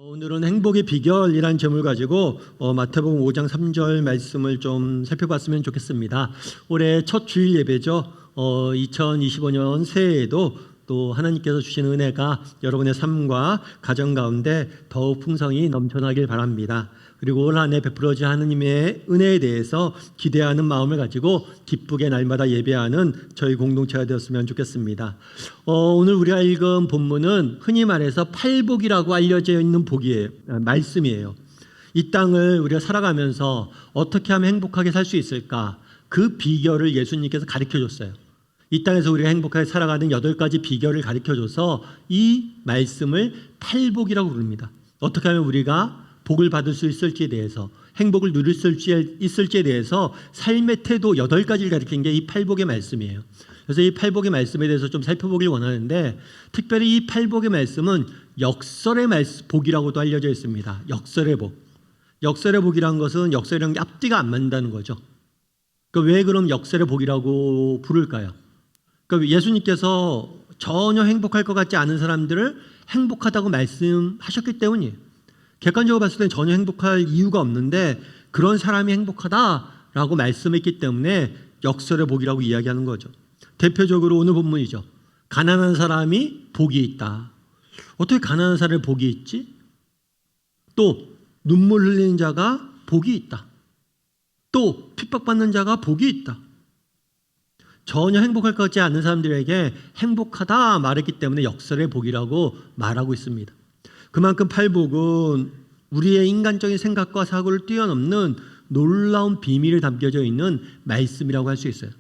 오늘은 행복의 비결이라는 제목을 가지고 마태복음 5장 3절 말씀을 좀 살펴봤으면 좋겠습니다. 올해 첫 주일 예배죠. 2025년 새해에도 또 하나님께서 주신 은혜가 여러분의 삶과 가정 가운데 더욱 풍성히 넘쳐나길 바랍니다. 그리고 올 한 해 베풀어질 하나님의 은혜에 대해서 기대하는 마음을 가지고 기쁘게 날마다 예배하는 저희 공동체가 되었으면 좋겠습니다. 오늘 우리가 읽은 본문은 흔히 말해서 팔복이라고 알려져 있는 복이에요. 말씀이에요. 이 땅을 우리가 살아가면서 어떻게 하면 행복하게 살 수 있을까? 그 비결을 예수님께서 가르쳐줬어요. 이 땅에서 우리가 행복하게 살아가는 8가지 비결을 가르쳐줘서 이 말씀을 팔복이라고 부릅니다. 어떻게 하면 우리가 복을 받을 수 있을지에 대해서, 행복을 누릴 수 있을지에 대해서 삶의 태도 8가지를 가르친 게 이 팔복의 말씀이에요. 그래서 이 팔복의 말씀에 대해서 좀 살펴보길 원하는데, 특별히 이 팔복의 말씀은 역설의 복이라고도 알려져 있습니다. 역설의 복. 역설의 복이라는 것은 역설이라는 게 앞뒤가 안 맞는다는 거죠. 그러니까 왜 그럼 역설의 복이라고 부를까요? 그러니까 예수님께서 전혀 행복할 것 같지 않은 사람들을 행복하다고 말씀하셨기 때문이에요. 객관적으로 봤을 때 전혀 행복할 이유가 없는데 그런 사람이 행복하다라고 말씀했기 때문에 역설의 복이라고 이야기하는 거죠. 대표적으로 오늘 본문이죠. 가난한 사람이 복이 있다. 어떻게 가난한 사람의 복이 있지? 또 눈물 흘리는 자가 복이 있다. 또 핍박받는 자가 복이 있다. 전혀 행복할 것 같지 않은 사람들에게 행복하다 말했기 때문에 역설의 복이라고 말하고 있습니다. 그만큼 팔복은 우리의 인간적인 생각과 사고를 뛰어넘는 놀라운 비밀이 담겨져 있는 말씀이라고 할 수 있어요.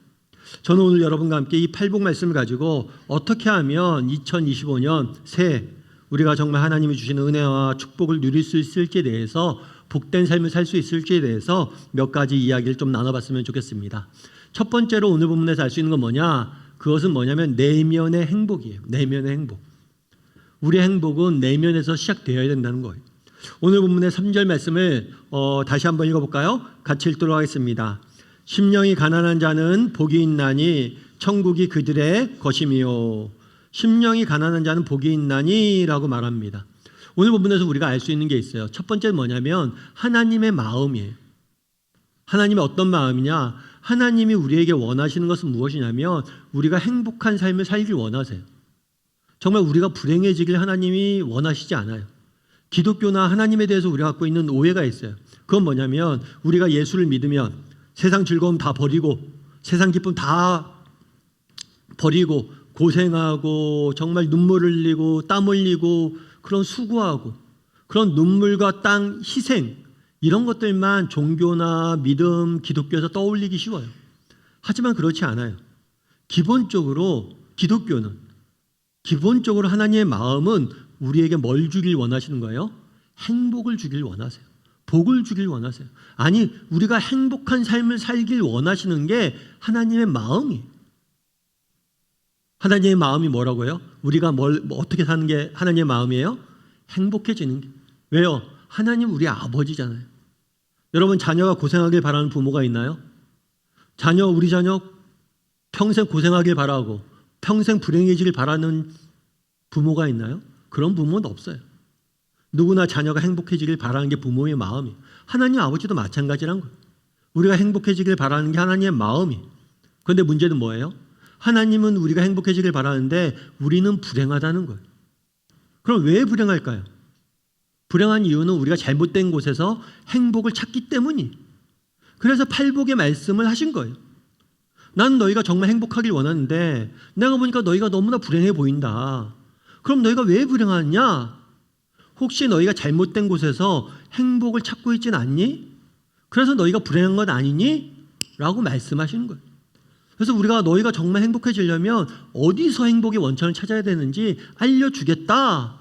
저는 오늘 여러분과 함께 이 팔복 말씀을 가지고 어떻게 하면 2025년 새해 우리가 정말 하나님이 주시는 은혜와 축복을 누릴 수 있을지에 대해서, 복된 삶을 살 수 있을지에 대해서 몇 가지 이야기를 좀 나눠봤으면 좋겠습니다. 첫 번째로 오늘 본문에서 알 수 있는 건 뭐냐? 그것은 뭐냐면 내면의 행복이에요. 내면의 행복. 우리의 행복은 내면에서 시작되어야 된다는 거예요. 오늘 본문의 3절 말씀을 다시 한번 읽어볼까요? 같이 읽도록 하겠습니다. 심령이 가난한 자는 복이 있나니 천국이 그들의 것이미요. 심령이 가난한 자는 복이 있나니 라고 말합니다. 오늘 본문에서 우리가 알 수 있는 게 있어요. 첫 번째는 뭐냐면 하나님의 마음이에요. 하나님의 어떤 마음이냐? 하나님이 우리에게 원하시는 것은 무엇이냐면 우리가 행복한 삶을 살길 원하세요. 정말 우리가 불행해지길 하나님이 원하시지 않아요. 기독교나 하나님에 대해서 우리가 갖고 있는 오해가 있어요. 그건 뭐냐면 우리가 예수를 믿으면 세상 즐거움 다 버리고 세상 기쁨 다 버리고 고생하고 정말 눈물 흘리고 땀 흘리고 그런 수고하고 그런 눈물과 땀, 희생 이런 것들만 종교나 믿음, 기독교에서 떠올리기 쉬워요. 하지만 그렇지 않아요. 기본적으로 하나님의 마음은 우리에게 뭘 주길 원하시는 거예요? 행복을 주길 원하세요. 복을 주길 원하세요. 아니, 우리가 행복한 삶을 살길 원하시는 게 하나님의 마음이에요. 하나님의 마음이 뭐라고요? 우리가 어떻게 사는 게 하나님의 마음이에요? 행복해지는 게. 왜요? 하나님 우리 아버지잖아요. 여러분, 자녀가 고생하길 바라는 부모가 있나요? 우리 자녀 평생 고생하길 바라고 평생 불행해지길 바라는 부모가 있나요? 그런 부모는 없어요. 누구나 자녀가 행복해지길 바라는 게 부모의 마음이에요. 하나님 아버지도 마찬가지란 거예요. 우리가 행복해지길 바라는 게 하나님의 마음이에요. 그런데 문제는 뭐예요? 하나님은 우리가 행복해지길 바라는데 우리는 불행하다는 거예요. 그럼 왜 불행할까요? 불행한 이유는 우리가 잘못된 곳에서 행복을 찾기 때문이에요. 그래서 팔복의 말씀을 하신 거예요. 난 너희가 정말 행복하길 원하는데 내가 보니까 너희가 너무나 불행해 보인다. 그럼 너희가 왜 불행하냐? 혹시 너희가 잘못된 곳에서 행복을 찾고 있진 않니? 그래서 너희가 불행한 건 아니니? 라고 말씀하시는 거예요. 그래서 우리가 너희가 정말 행복해지려면 어디서 행복의 원천을 찾아야 되는지 알려주겠다.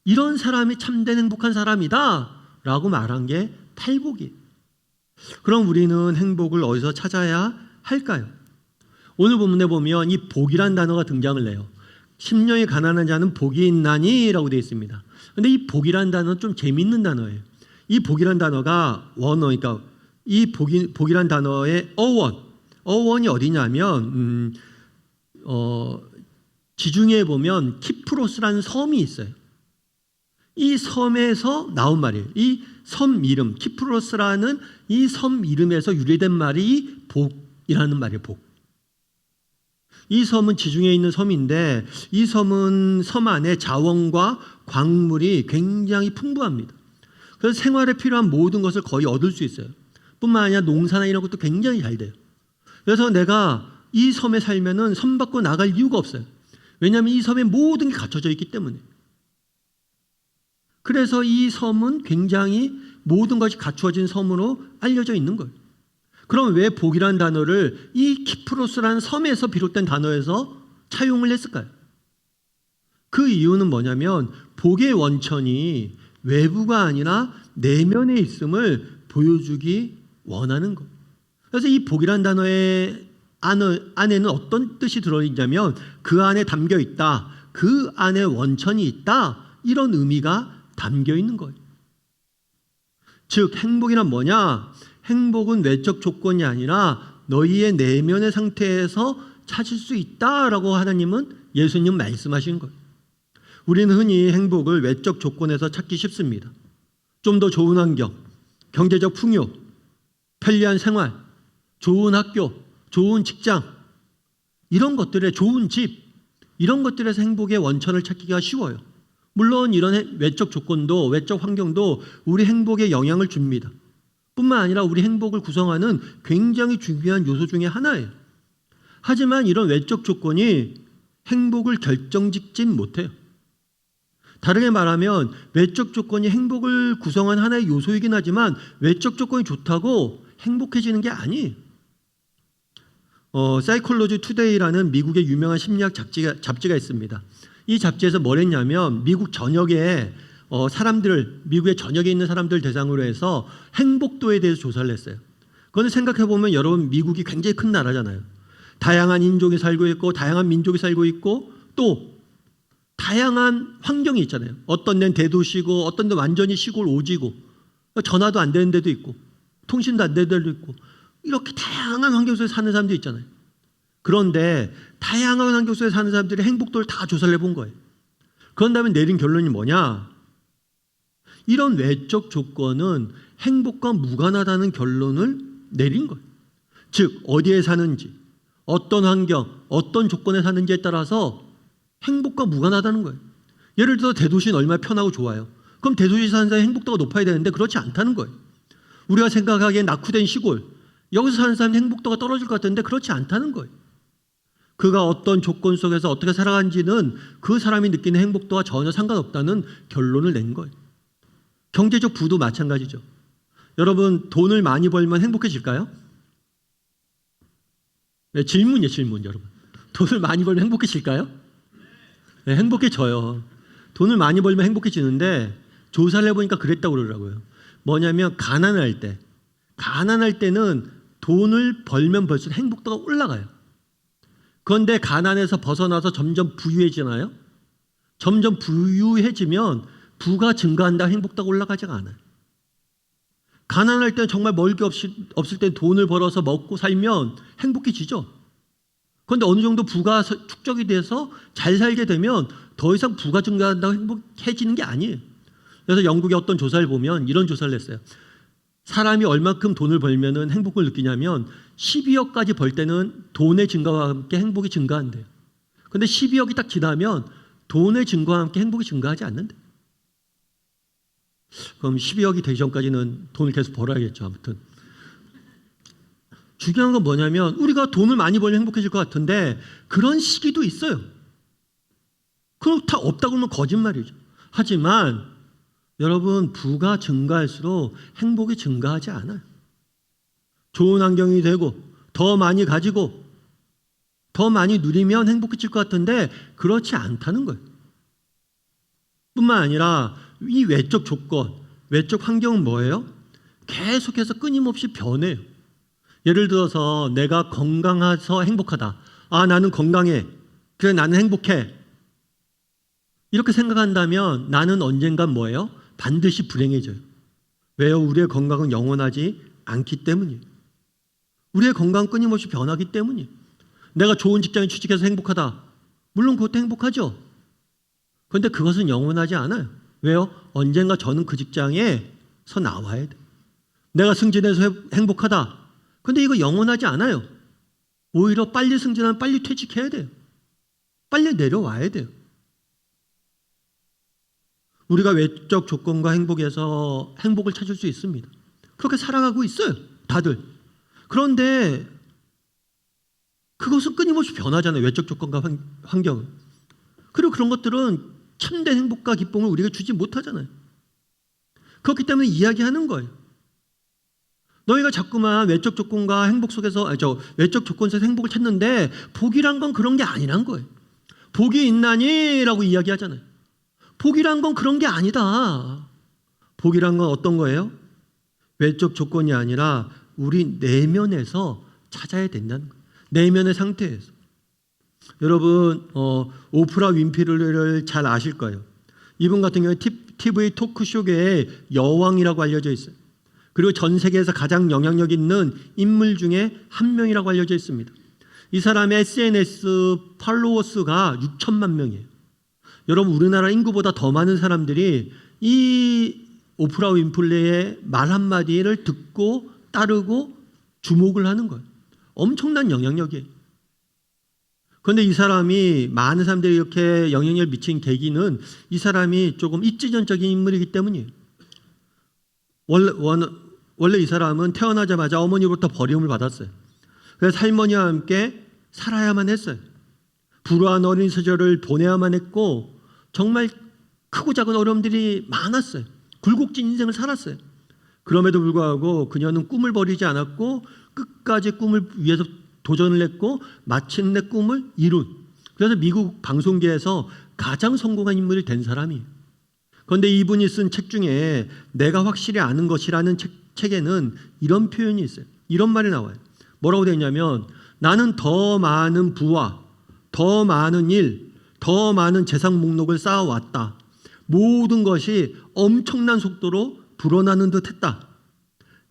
이런 사람이 참된 행복한 사람이다. 라고 말한 게 팔복이에요. 그럼 우리는 행복을 어디서 찾아야 할까요? 오늘 본문에 보면 이 복이란 단어가 등장을 해요. 심령이 가난한 자는 복이 있나니 라고 되어 있습니다. 그런데 이 복이란 단어는 좀 재밌는 단어예요. 이 복이란 단어가 그러니까 이 복이란 단어의 어원이 어디냐면 지중해에 보면 키프로스라는 섬이 있어요. 이 섬에서 나온 말이에요. 이 섬 이름, 키프로스라는 이 섬 이름에서 유래된 말이 복이라는 말이에요. 복. 이 섬은 지중해에 있는 섬인데 이 섬은 섬 안에 자원과 광물이 굉장히 풍부합니다. 그래서 생활에 필요한 모든 것을 거의 얻을 수 있어요. 뿐만 아니라 농사나 이런 것도 굉장히 잘 돼요. 그래서 내가 이 섬에 살면은 섬 밖으로 나갈 이유가 없어요. 왜냐하면 이 섬에 모든 게 갖춰져 있기 때문에. 그래서 이 섬은 굉장히 모든 것이 갖추어진 섬으로 알려져 있는 거예요. 그럼 왜 복이라는 단어를 이 키프로스라는 섬에서 비롯된 단어에서 차용을 했을까요? 그 이유는 뭐냐면 복의 원천이 외부가 아니라 내면에 있음을 보여주기 원하는 것. 그래서 이 복이라는 단어의 안에는 어떤 뜻이 들어있냐면 그 안에 담겨 있다. 그 안에 원천이 있다. 이런 의미가 담겨 있는 거예요. 즉 행복이란 뭐냐? 행복은 외적 조건이 아니라 너희의 내면의 상태에서 찾을 수 있다라고 하나님은 예수님 말씀하신 거예요. 우리는 흔히 행복을 외적 조건에서 찾기 쉽습니다. 좀 더 좋은 환경, 경제적 풍요, 편리한 생활, 좋은 학교, 좋은 직장, 이런 것들에 좋은 집, 이런 것들에서 행복의 원천을 찾기가 쉬워요. 물론 이런 외적 조건도 외적 환경도 우리 행복에 영향을 줍니다. 뿐만 아니라 우리 행복을 구성하는 굉장히 중요한 요소 중에 하나예요. 하지만 이런 외적 조건이 행복을 결정짓진 못해요. 다르게 말하면 외적 조건이 행복을 구성한 하나의 요소이긴 하지만 외적 조건이 좋다고 행복해지는 게 아니에요. 사이콜로지 투데이라는 미국의 유명한 심리학 잡지가 있습니다. 이 잡지에서 뭘 했냐면 미국 전역에 미국의 전역에 있는 사람들 대상으로 해서 행복도에 대해서 조사를 했어요. 그런데 생각해보면 여러분 미국이 굉장히 큰 나라잖아요. 다양한 인종이 살고 있고 다양한 민족이 살고 있고 또 다양한 환경이 있잖아요. 어떤 데는 대도시고 어떤 데는 완전히 시골 오지고 전화도 안 되는 데도 있고 통신도 안 되는 데도 있고 이렇게 다양한 환경 속에 사는 사람도 있잖아요. 그런데 다양한 환경 속에 사는 사람들의 행복도를 다 조사를 해본 거예요. 그런 다음에 내린 결론이 뭐냐? 이런 외적 조건은 행복과 무관하다는 결론을 내린 거예요. 즉 어디에 사는지, 어떤 환경, 어떤 조건에 사는지에 따라서 행복과 무관하다는 거예요. 예를 들어 대도시는 얼마나 편하고 좋아요. 그럼 대도시 사는 사람의 행복도가 높아야 되는데 그렇지 않다는 거예요. 우리가 생각하기엔 낙후된 시골, 여기서 사는 사람의 행복도가 떨어질 것 같은데 그렇지 않다는 거예요. 그가 어떤 조건 속에서 어떻게 살아간지는 그 사람이 느끼는 행복도와 전혀 상관없다는 결론을 낸 거예요. 경제적 부도 마찬가지죠. 여러분 돈을 많이 벌면 행복해질까요? 네, 질문이에요. 질문 여러분. 돈을 많이 벌면 행복해질까요? 네, 행복해져요. 돈을 많이 벌면 행복해지는데 조사를 해보니까 그랬다고 그러더라고요. 뭐냐면 가난할 때는 돈을 벌면 벌수록 행복도가 올라가요. 그런데 가난에서 벗어나서 점점 부유해지나요? 점점 부유해지면 부가 증가한다 행복도가 올라가지가 않아요. 가난할 때는 정말 먹을 게 없을 때 돈을 벌어서 먹고 살면 행복해지죠. 그런데 어느 정도 부가 축적이 돼서 잘 살게 되면 더 이상 부가 증가한다고 행복해지는 게 아니에요. 그래서 영국의 어떤 조사를 보면 이런 조사를 했어요. 사람이 얼마큼 돈을 벌면 행복을 느끼냐면 12억까지 벌 때는 돈의 증가와 함께 행복이 증가한대요. 그런데 12억이 딱 지나면 돈의 증가와 함께 행복이 증가하지 않는데. 그럼 12억이 되기 전까지는 돈을 계속 벌어야겠죠. 아무튼 중요한 건 뭐냐면 우리가 돈을 많이 벌면 행복해질 것 같은데 그런 시기도 있어요. 그렇다 없다고 하면 거짓말이죠. 하지만 여러분 부가 증가할수록 행복이 증가하지 않아요. 좋은 환경이 되고 더 많이 가지고 더 많이 누리면 행복해질 것 같은데 그렇지 않다는 거예요. 뿐만 아니라 이 외적 조건, 외적 환경은 뭐예요? 계속해서 끊임없이 변해요. 예를 들어서 내가 건강해서 행복하다. 아, 나는 건강해. 그래, 나는 행복해. 이렇게 생각한다면 나는 언젠간 뭐예요? 반드시 불행해져요. 왜요? 우리의 건강은 영원하지 않기 때문이에요. 우리의 건강은 끊임없이 변하기 때문이에요. 내가 좋은 직장에 취직해서 행복하다. 물론 그것도 행복하죠. 그런데 그것은 영원하지 않아요. 왜요? 언젠가 저는 그 직장에서 나와야 돼. 내가 승진해서 행복하다. 근데 이거 영원하지 않아요. 오히려 빨리 승진하면 빨리 퇴직해야 돼요. 빨리 내려와야 돼요. 우리가 외적 조건과 행복에서 행복을 찾을 수 있습니다. 그렇게 살아가고 있어요. 다들. 그런데 그것은 끊임없이 변하잖아요. 외적 조건과 환경은. 그리고 그런 것들은 참된 행복과 기쁨을 우리가 주지 못하잖아요. 그렇기 때문에 이야기하는 거예요. 너희가 자꾸만 외적 조건과 행복 속에서 외적 조건 속에서 행복을 찾는데 복이란 건 그런 게 아니란 거예요. 복이 있나니라고 이야기하잖아요. 복이란 건 그런 게 아니다. 복이란 건 어떤 거예요? 외적 조건이 아니라 우리 내면에서 찾아야 된다는 거예요. 내면의 상태에서. 여러분 오프라 윈프리를 잘 아실 거예요. 이분 같은 경우에 TV 토크쇼계의 여왕이라고 알려져 있어요. 그리고 전 세계에서 가장 영향력 있는 인물 중에 한 명이라고 알려져 있습니다. 이 사람의 SNS 팔로워 수가 6천만 명이에요. 여러분 우리나라 인구보다 더 많은 사람들이 이 오프라 윈프리의 말 한마디를 듣고 따르고 주목을 하는 거예요. 엄청난 영향력이에요. 그런데 이 사람이 많은 사람들이 이렇게 영향력을 미친 계기는 이 사람이 조금 입지전적인 인물이기 때문이에요. 원래 이 사람은 태어나자마자 어머니로부터 버림을 받았어요. 그래서 할머니와 함께 살아야만 했어요. 불우한 어린 시절을 보내야만 했고 정말 크고 작은 어려움들이 많았어요. 굴곡진 인생을 살았어요. 그럼에도 불구하고 그녀는 꿈을 버리지 않았고 끝까지 꿈을 위해서 도전을 했고 마침내 꿈을 이룬, 그래서 미국 방송계에서 가장 성공한 인물이 된 사람이에요. 그런데 이분이 쓴 책 중에 내가 확실히 아는 것이라는 책에는 이런 표현이 있어요. 이런 말이 나와요. 뭐라고 되어 있냐면 나는 더 많은 부와 더 많은 일, 더 많은 재산 목록을 쌓아왔다. 모든 것이 엄청난 속도로 불어나는 듯 했다.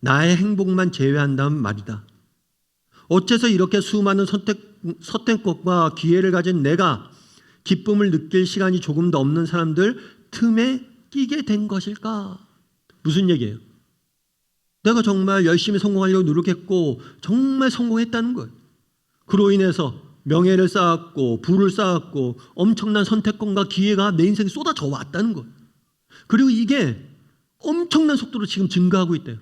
나의 행복만 제외한다면 말이다. 어째서 이렇게 수많은 선택권과 기회를 가진 내가 기쁨을 느낄 시간이 조금 더 없는 사람들 틈에 끼게 된 것일까? 무슨 얘기예요? 내가 정말 열심히 성공하려고 노력했고 정말 성공했다는 거예요. 그로 인해서 명예를 쌓았고 부를 쌓았고 엄청난 선택권과 기회가 내 인생에 쏟아져 왔다는 거예요. 그리고 이게 엄청난 속도로 지금 증가하고 있대요.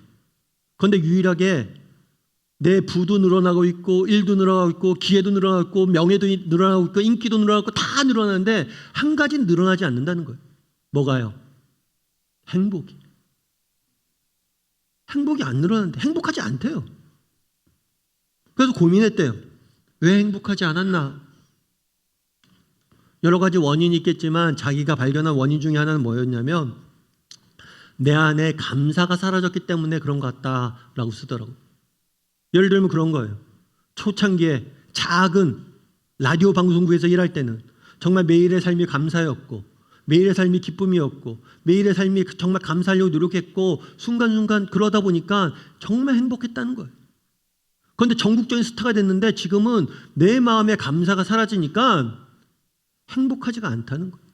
그런데 유일하게 내 부도 늘어나고 있고 일도 늘어나고 있고 기회도 늘어나고 있고 명예도 늘어나고 있고 인기도 늘어나고 있고 다 늘어나는데 한 가지는 늘어나지 않는다는 거예요. 뭐가요? 행복이. 행복이 안 늘어나는데 행복하지 않대요. 그래서 고민했대요. 왜 행복하지 않았나? 여러 가지 원인이 있겠지만 자기가 발견한 원인 중에 하나는 뭐였냐면 내 안에 감사가 사라졌기 때문에 그런 것 같다라고 쓰더라고요. 예를 들면 그런 거예요. 초창기에 작은 라디오 방송국에서 일할 때는 정말 매일의 삶이 감사였고 매일의 삶이 기쁨이었고 매일의 삶이 정말 감사하려고 노력했고 순간순간 그러다 보니까 정말 행복했다는 거예요. 그런데 전국적인 스타가 됐는데 지금은 내 마음의 감사가 사라지니까 행복하지가 않다는 거예요.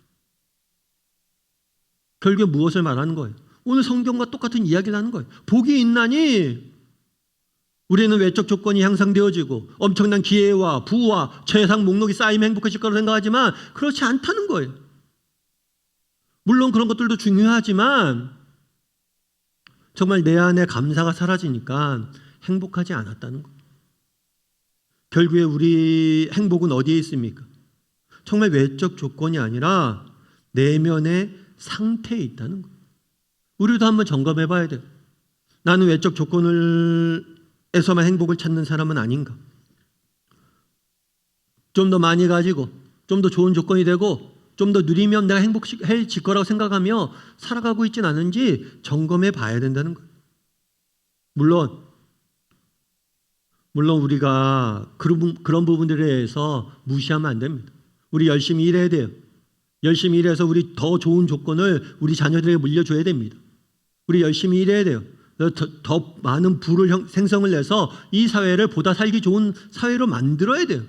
결국에 무엇을 말하는 거예요? 오늘 성경과 똑같은 이야기를 하는 거예요. 복이 있나니 우리는 외적 조건이 향상되어지고 엄청난 기회와 부와 재산 목록이 쌓이면 행복해질 거라고 생각하지만 그렇지 않다는 거예요. 물론 그런 것들도 중요하지만 정말 내 안에 감사가 사라지니까 행복하지 않았다는 거예요. 결국에 우리 행복은 어디에 있습니까? 정말 외적 조건이 아니라 내면의 상태에 있다는 거예요. 우리도 한번 점검해 봐야 돼요. 나는 외적 조건에서만 행복을 찾는 사람은 아닌가? 좀 더 많이 가지고 좀 더 좋은 조건이 되고 좀 더 누리면 내가 행복해질 거라고 생각하며 살아가고 있진 않은지 점검해 봐야 된다는 거예요. 물론 우리가 그런 부분들에 대해서 무시하면 안 됩니다. 우리 열심히 일해야 돼요. 열심히 일해서 우리 더 좋은 조건을 우리 자녀들에게 물려줘야 됩니다. 우리 열심히 일해야 돼요. 더 많은 부를 생성을 해서 이 사회를 보다 살기 좋은 사회로 만들어야 돼요.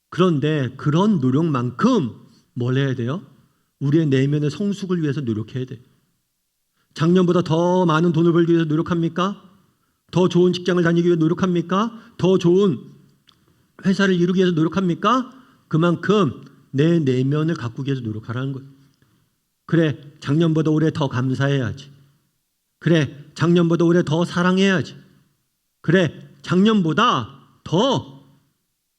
그런데 그런 노력만큼 뭘 해야 돼요? 우리의 내면의 성숙을 위해서 노력해야 돼요. 작년보다 더 많은 돈을 벌기 위해서 노력합니까? 더 좋은 직장을 다니기 위해 노력합니까? 더 좋은 회사를 이루기 위해서 노력합니까? 그만큼 내 내면을 가꾸기 위해서 노력하라는 거예요. 그래, 작년보다 올해 더 감사해야지. 그래, 작년보다 올해 더 사랑해야지. 그래, 작년보다 더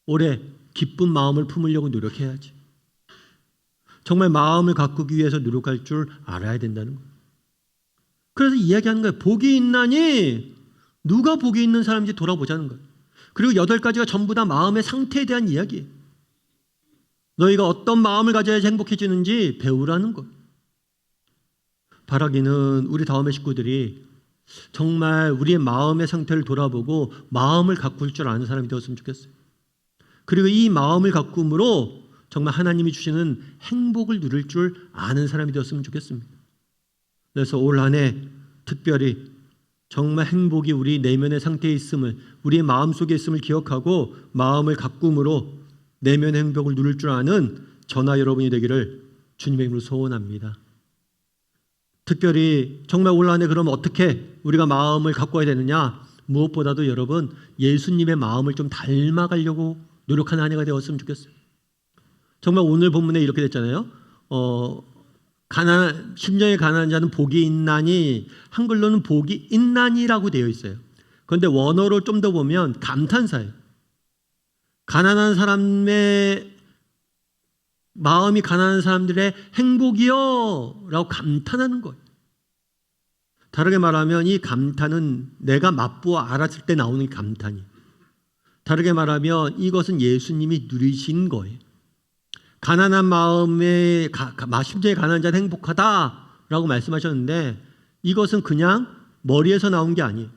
올해 기쁜 마음을 품으려고 노력해야지. 정말 마음을 가꾸기 위해서 노력할 줄 알아야 된다는 거예요. 그래서 이야기하는 거예요. 복이 있나니 누가 복이 있는 사람인지 돌아보자는 거예요. 그리고 8가지가 전부 다 마음의 상태에 대한 이야기예요. 너희가 어떤 마음을 가져야지 행복해지는지 배우라는 거예요. 바라기는 우리 다음의 식구들이 정말 우리의 마음의 상태를 돌아보고 마음을 가꿀 줄 아는 사람이 되었으면 좋겠어요. 그리고 이 마음을 가꿈으로 정말 하나님이 주시는 행복을 누릴 줄 아는 사람이 되었으면 좋겠습니다. 그래서 올 한 해 특별히 정말 행복이 우리 내면의 상태에 있음을, 우리의 마음속에 있음을 기억하고 마음을 가꿈으로 내면의 행복을 누릴 줄 아는 저나 여러분이 되기를 주님의 이름으로 소원합니다. 특별히 정말 올 한 해 그럼 어떻게 우리가 마음을 가꿔야 되느냐? 무엇보다도 여러분 예수님의 마음을 좀 닮아가려고 노력하는 한 해가 되었으면 좋겠어요. 정말 오늘 본문에 이렇게 됐잖아요. 심령이 가난한 자는 복이 있나니, 한글로는 복이 있나니라고 되어 있어요. 그런데 원어로 좀 더 보면 감탄사예요. 가난한 사람의 마음이 가난한 사람들의 행복이요 라고 감탄하는 거예요. 다르게 말하면 이 감탄은 내가 맛보아 알았을 때 나오는 감탄이에요. 다르게 말하면 이것은 예수님이 누리신 거예요. 가난한 마음에 심정에 가난한 자는 행복하다라고 말씀하셨는데 이것은 그냥 머리에서 나온 게 아니에요.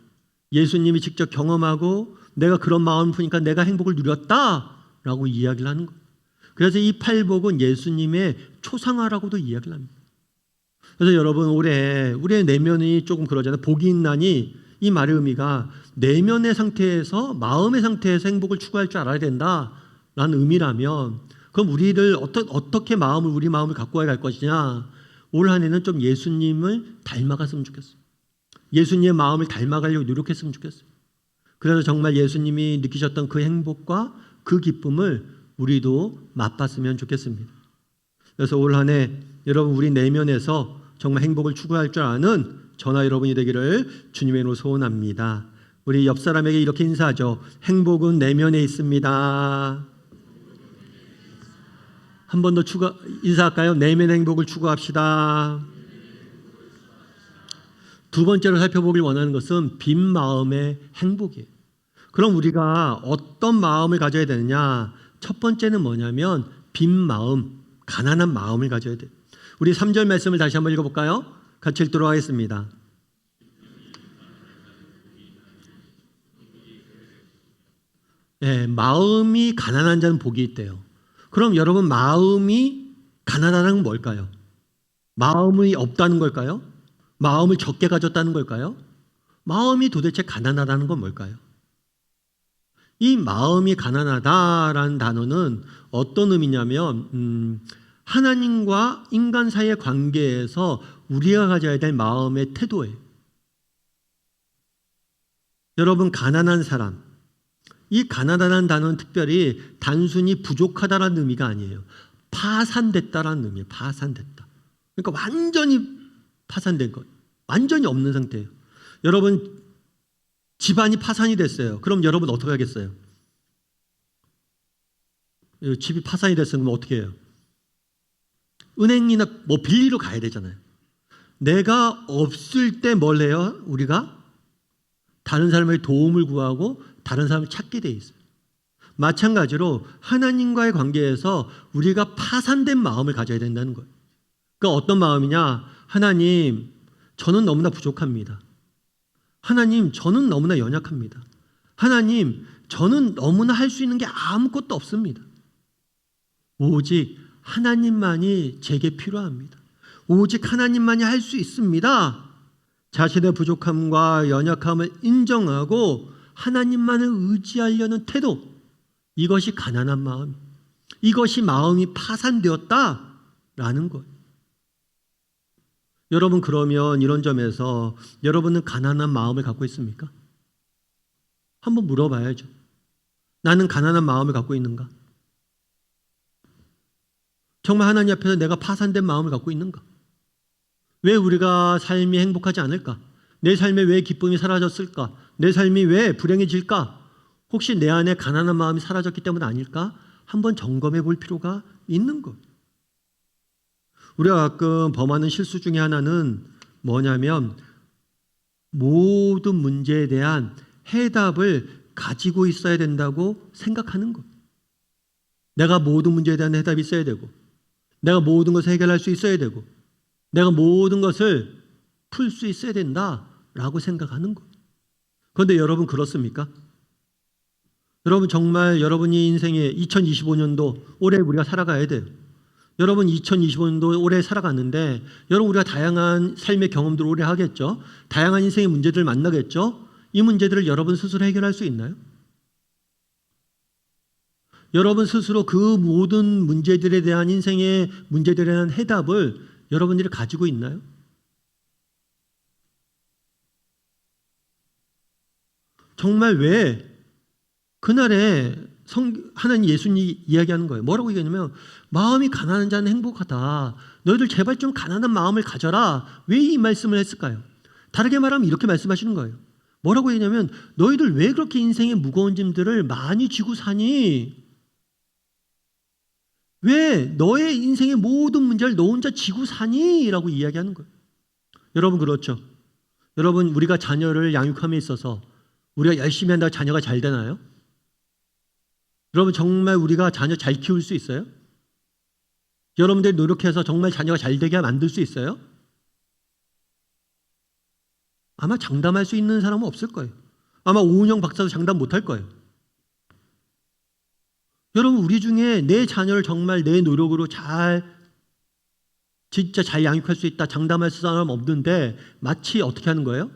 예수님이 직접 경험하고 내가 그런 마음을 푸니까 내가 행복을 누렸다라고 이야기를 하는 거예요. 그래서 이 팔복은 예수님의 초상화라고도 이야기를 합니다. 그래서 여러분 올해 우리의 내면이 조금 그러잖아요. 복이 있나니 이 말의 의미가 내면의 상태에서 마음의 상태에서 행복을 추구할 줄 알아야 된다라는 의미라면 그럼 우리를 어떻게 우리 마음을 갖고 갈 것이냐. 올 한 해는 좀 예수님을 닮아갔으면 좋겠어요. 예수님의 마음을 닮아가려고 노력했으면 좋겠어요. 그래서 정말 예수님이 느끼셨던 그 행복과 그 기쁨을 우리도 맛봤으면 좋겠습니다. 그래서 올 한 해 여러분 우리 내면에서 정말 행복을 추구할 줄 아는 저나 여러분이 되기를 주님의 이름으로 소원합니다. 우리 옆 사람에게 이렇게 인사하죠. 행복은 내면에 있습니다. 한 번 더 인사할까요? 내면 행복을 추구합시다. 두 번째로 살펴보길 원하는 것은 빈 마음의 행복이에요. 그럼 우리가 어떤 마음을 가져야 되느냐? 첫 번째는 뭐냐면 빈 마음, 가난한 마음을 가져야 돼요. 우리 3절 말씀을 다시 한번 읽어볼까요? 같이 읽도록 하겠습니다. 네, 마음이 가난한 자는 복이 있대요. 그럼 여러분 마음이 가난하다는 건 뭘까요? 마음이 없다는 걸까요? 마음을 적게 가졌다는 걸까요? 마음이 도대체 가난하다는 건 뭘까요? 이 마음이 가난하다라는 단어는 어떤 의미냐면 하나님과 인간 사이의 관계에서 우리가 가져야 될 마음의 태도예요. 여러분 가난한 사람, 이 가난하다는 단어는 특별히 단순히 부족하다라는 의미가 아니에요. 파산됐다라는 의미예요. 파산됐다. 그러니까 완전히 파산된 것, 완전히 없는 상태예요. 여러분 집안이 파산이 됐어요. 그럼 여러분 어떻게 하겠어요? 집이 파산이 됐으면 그럼 어떻게 해요? 은행이나 뭐 빌리러 가야 되잖아요. 내가 없을 때 뭘 해요? 우리가 다른 사람의 도움을 구하고 다른 사람을 찾게 돼 있어요. 마찬가지로 하나님과의 관계에서 우리가 파산된 마음을 가져야 된다는 거예요. 그러니까 어떤 마음이냐? 하나님, 저는 너무나 부족합니다. 하나님, 저는 너무나 연약합니다. 하나님, 저는 너무나 할 수 있는 게 아무것도 없습니다. 오직 하나님만이 제게 필요합니다. 오직 하나님만이 할 수 있습니다. 자신의 부족함과 연약함을 인정하고 하나님만을 의지하려는 태도, 이것이 가난한 마음, 이것이 마음이 파산되었다라는 거예요. 여러분 그러면 이런 점에서 여러분은 가난한 마음을 갖고 있습니까? 한번 물어봐야죠. 나는 가난한 마음을 갖고 있는가? 정말 하나님 앞에서 내가 파산된 마음을 갖고 있는가? 왜 우리가 삶이 행복하지 않을까? 내 삶에 왜 기쁨이 사라졌을까? 내 삶이 왜 불행해질까? 혹시 내 안에 가난한 마음이 사라졌기 때문 아닐까? 한번 점검해 볼 필요가 있는 것. 우리가 가끔 범하는 실수 중에 하나는 뭐냐면 모든 문제에 대한 해답을 가지고 있어야 된다고 생각하는 것. 내가 모든 문제에 대한 해답이 있어야 되고, 내가 모든 것을 해결할 수 있어야 되고, 내가 모든 것을 풀 수 있어야 된다라고 생각하는 것. 그런데 여러분 그렇습니까? 여러분 정말 여러분이 인생에 2025년도 올해 우리가 살아가야 돼요. 여러분 2025년도 올해 살아갔는데 여러분 우리가 다양한 삶의 경험들을 오래 하겠죠. 다양한 인생의 문제들을 만나겠죠. 이 문제들을 여러분 스스로 해결할 수 있나요? 여러분 스스로 그 모든 문제들에 대한 인생의 문제들에 대한 해답을 여러분들이 가지고 있나요? 정말 왜 그날에 하나님 예수님이 이야기하는 거예요. 뭐라고 얘기하냐면 마음이 가난한 자는 행복하다. 너희들 제발 좀 가난한 마음을 가져라. 왜 이 말씀을 했을까요? 다르게 말하면 이렇게 말씀하시는 거예요. 뭐라고 얘기하냐면 너희들 왜 그렇게 인생의 무거운 짐들을 많이 쥐고 사니? 왜 너의 인생의 모든 문제를 너 혼자 지고 사니? 라고 이야기하는 거예요. 여러분 그렇죠. 여러분 우리가 자녀를 양육함에 있어서 우리가 열심히 한다고 자녀가 잘 되나요? 여러분 정말 우리가 자녀 잘 키울 수 있어요? 여러분들이 노력해서 정말 자녀가 잘 되게 만들 수 있어요? 아마 장담할 수 있는 사람은 없을 거예요. 아마 오은영 박사도 장담 못할 거예요. 여러분 우리 중에 내 자녀를 정말 내 노력으로 진짜 잘 양육할 수 있다 장담할 사람 없는데 마치 어떻게 하는 거예요?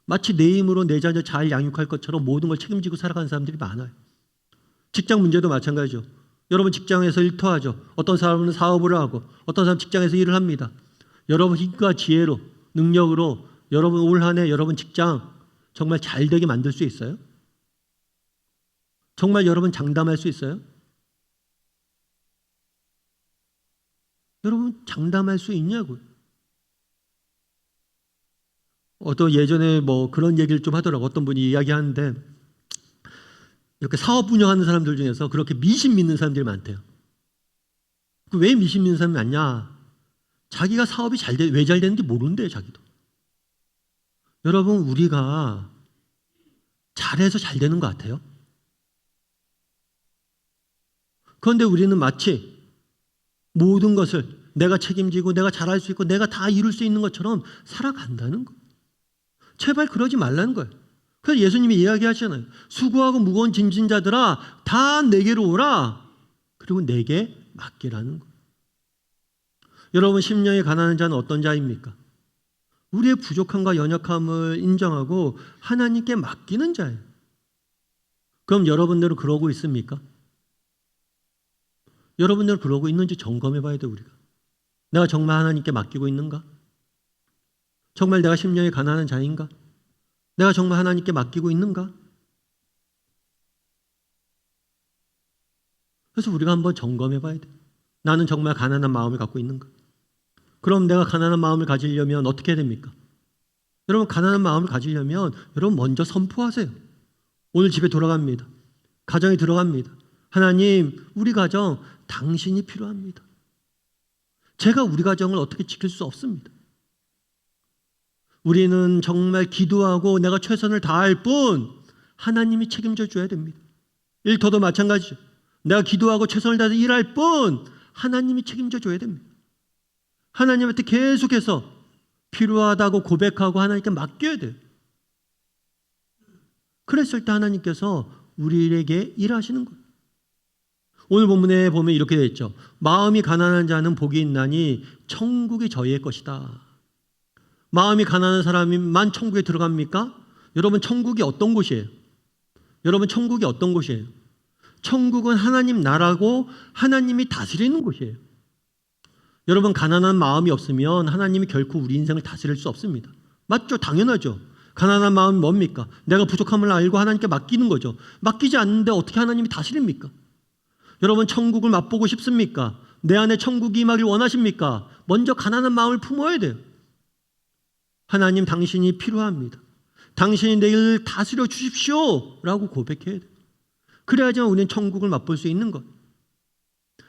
마치 내 힘으로 내 자녀 잘 양육할 것처럼 모든 걸 책임지고 살아가는 사람들이 많아요. 직장 문제도 마찬가지죠. 여러분 직장에서 일터하죠. 어떤 사람은 사업을 하고 어떤 사람은 직장에서 일을 합니다. 여러분 힘과 지혜로 능력으로 여러분 올 한 해 여러분 직장 정말 잘 되게 만들 수 있어요? 정말 여러분 장담할 수 있어요? 여러분 장담할 수 있냐고요. 어떤 예전에 뭐 그런 얘기를 좀 하더라고. 어떤 분이 이야기하는데 이렇게 사업 운영하는 사람들 중에서 그렇게 미신 믿는 사람들이 많대요. 왜 미신 믿는 사람이 많냐? 자기가 사업이 왜 잘 되는지 모른대요, 자기도. 여러분 우리가 잘해서 잘 되는 것 같아요? 그런데 우리는 마치 모든 것을 내가 책임지고 내가 잘할 수 있고 내가 다 이룰 수 있는 것처럼 살아간다는 거. 제발 그러지 말라는 거예요. 그래서 예수님이 이야기하시잖아요. 수고하고 무거운 짐진 자들아 다 내게로 오라. 그리고 내게 맡기라는 거예요. 여러분 심령이 가난한 자는 어떤 자입니까? 우리의 부족함과 연약함을 인정하고 하나님께 맡기는 자예요. 그럼 여러분들은 그러고 있습니까? 여러분들은 그러고 있는지 점검해 봐야 돼요, 우리가. 내가 정말 하나님께 맡기고 있는가? 정말 내가 심령이 가난한 자인가? 내가 정말 하나님께 맡기고 있는가? 그래서 우리가 한번 점검해 봐야 돼요. 나는 정말 가난한 마음을 갖고 있는가? 그럼 내가 가난한 마음을 가지려면 어떻게 해야 됩니까? 여러분 가난한 마음을 가지려면 여러분 먼저 선포하세요. 오늘 집에 돌아갑니다. 가정에 들어갑니다. 하나님, 우리 가정 당신이 필요합니다. 제가 우리 가정을 어떻게 지킬 수 없습니다. 우리는 정말 기도하고 내가 최선을 다할 뿐 하나님이 책임져 줘야 됩니다. 일터도 마찬가지죠. 내가 기도하고 최선을 다해서 일할 뿐 하나님이 책임져 줘야 됩니다. 하나님한테 계속해서 필요하다고 고백하고 하나님께 맡겨야 돼요. 그랬을 때 하나님께서 우리에게 일하시는 거예요. 오늘 본문에 보면 이렇게 되어 있죠. 마음이 가난한 자는 복이 있나니 천국이 저희의 것이다. 마음이 가난한 사람만 천국에 들어갑니까? 여러분 천국이 어떤 곳이에요? 여러분 천국이 어떤 곳이에요? 천국은 하나님 나라고 하나님이 다스리는 곳이에요. 여러분, 가난한 마음이 없으면 하나님이 결코 우리 인생을 다스릴 수 없습니다. 맞죠? 당연하죠. 가난한 마음이 뭡니까? 내가 부족함을 알고 하나님께 맡기는 거죠. 맡기지 않는데 어떻게 하나님이 다스립니까? 여러분, 천국을 맛보고 싶습니까? 내 안에 천국이 임하길 원하십니까? 먼저 가난한 마음을 품어야 돼요. 하나님, 당신이 필요합니다. 당신이 내일 다스려 주십시오 라고 고백해야 돼요. 그래야지만 우리는 천국을 맛볼 수 있는 것.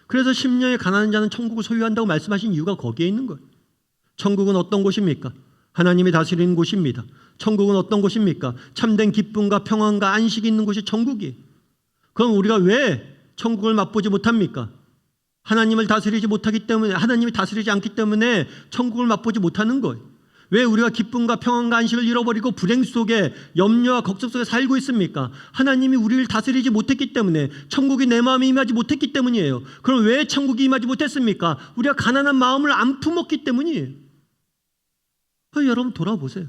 그래서 심령에 가난한 자는 천국을 소유한다고 말씀하신 이유가 거기에 있는 거예요. 천국은 어떤 곳입니까? 하나님이 다스리는 곳입니다. 천국은 어떤 곳입니까? 참된 기쁨과 평안과 안식이 있는 곳이 천국이에요. 그럼 우리가 왜 천국을 맛보지 못합니까? 하나님을 다스리지 못하기 때문에, 하나님이 다스리지 않기 때문에 천국을 맛보지 못하는 거예요. 왜 우리가 기쁨과 평안과 안식을 잃어버리고 불행 속에, 염려와 걱정 속에 살고 있습니까? 하나님이 우리를 다스리지 못했기 때문에, 천국이 내 마음에 임하지 못했기 때문이에요. 그럼 왜 천국이 임하지 못했습니까? 우리가 가난한 마음을 안 품었기 때문이에요. 여러분, 돌아보세요.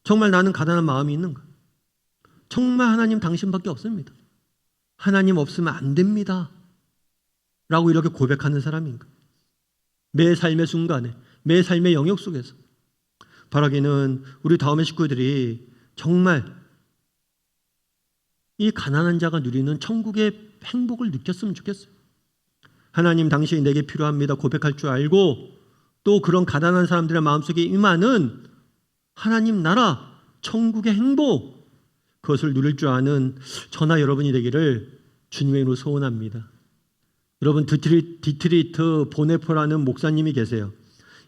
정말 나는 가난한 마음이 있는가? 정말 하나님 당신밖에 없습니다. 하나님 없으면 안 됩니다 라고 이렇게 고백하는 사람인가? 매 삶의 순간에, 매 삶의 영역 속에서. 바라기는 우리 다음의 식구들이 정말 이 가난한 자가 누리는 천국의 행복을 느꼈으면 좋겠어요. 하나님, 당신이 내게 필요합니다 고백할 줄 알고, 또 그런 가난한 사람들의 마음속에 임하는 하나님 나라, 천국의 행복, 그것을 누릴 줄 아는 저나 여러분이 되기를 주님의 이름으로 소원합니다. 여러분, 디트리트 보네포라는 목사님이 계세요.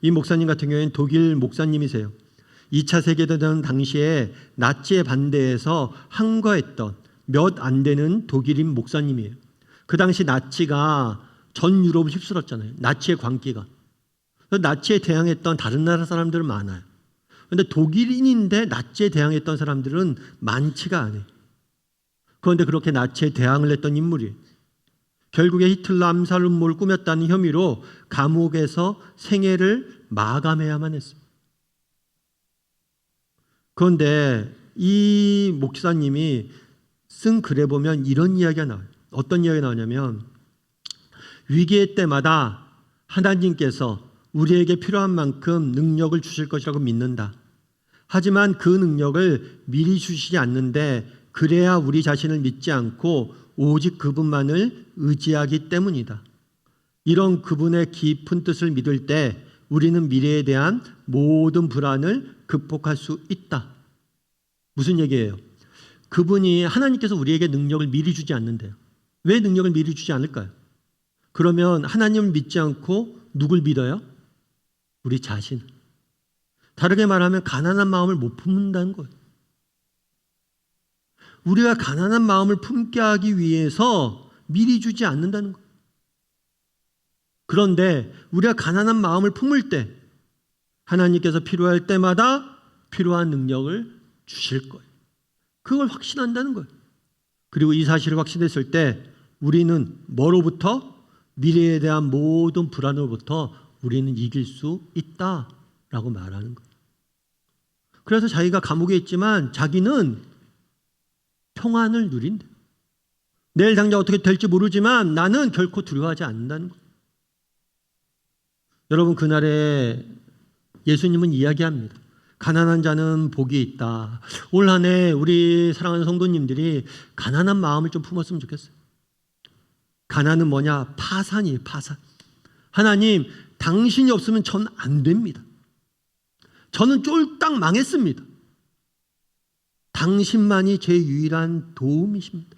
이 목사님 같은 경우에는 독일 목사님이세요. 2차 세계대전 당시에 나치에 반대해서 항거했던 몇 안 되는 독일인 목사님이에요. 그 당시 나치가 전 유럽을 휩쓸었잖아요. 나치의 광기가. 나치에 대항했던 다른 나라 사람들은 많아요. 그런데 독일인인데 나치에 대항했던 사람들은 많지가 않아요. 그런데 그렇게 나치에 대항을 했던 인물이에요. 결국에 히틀러 암살 음모를 꾸몄다는 혐의로 감옥에서 생애를 마감해야만 했습니다. 그런데 이 목사님이 쓴 글에 보면 이런 이야기가 나와요. 어떤 이야기가 나오냐면, 위기의 때마다 하나님께서 우리에게 필요한 만큼 능력을 주실 것이라고 믿는다. 하지만 그 능력을 미리 주시지 않는데, 그래야 우리 자신을 믿지 않고 오직 그분만을 의지하기 때문이다. 이런 그분의 깊은 뜻을 믿을 때 우리는 미래에 대한 모든 불안을 극복할 수 있다. 무슨 얘기예요? 그분이, 하나님께서 우리에게 능력을 미리 주지 않는데요. 왜 능력을 미리 주지 않을까요? 그러면 하나님을 믿지 않고 누굴 믿어요? 우리 자신. 다르게 말하면 가난한 마음을 못 품는다는 거예요. 우리가 가난한 마음을 품게 하기 위해서 미리 주지 않는다는 거예요. 그런데 우리가 가난한 마음을 품을 때 하나님께서 필요할 때마다 필요한 능력을 주실 거예요. 그걸 확신한다는 거예요. 그리고 이 사실을 확신했을 때 우리는 뭐로부터? 미래에 대한 모든 불안으로부터 우리는 이길 수 있다라고 말하는 거예요. 그래서 자기가 감옥에 있지만 자기는 평안을 누린다. 내일 당장 어떻게 될지 모르지만 나는 결코 두려워하지 않는다는 거예요. 여러분, 그날에 예수님은 이야기합니다. 가난한 자는 복이 있다. 올 한 해 우리 사랑하는 성도님들이 가난한 마음을 좀 품었으면 좋겠어요. 가난은 뭐냐? 파산이에요, 파산. 하나님, 당신이 없으면 전 안 됩니다. 저는 쫄딱 망했습니다. 당신만이 제 유일한 도움이십니다.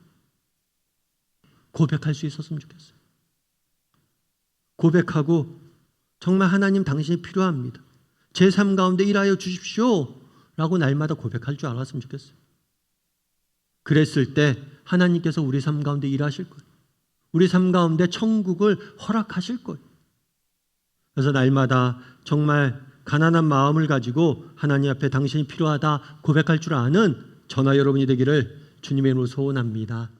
고백할 수 있었으면 좋겠어요. 고백하고 정말 하나님, 당신이 필요합니다. 제 삶 가운데 일하여 주십시오 라고 날마다 고백할 줄 알았으면 좋겠어요. 그랬을 때 하나님께서 우리 삶 가운데 일하실 거예요. 우리 삶 가운데 천국을 허락하실 거예요. 그래서 날마다 정말 가난한 마음을 가지고 하나님 앞에 당신이 필요하다 고백할 줄 아는 저나 여러분이 되기를 주님의 이름으로 소원합니다.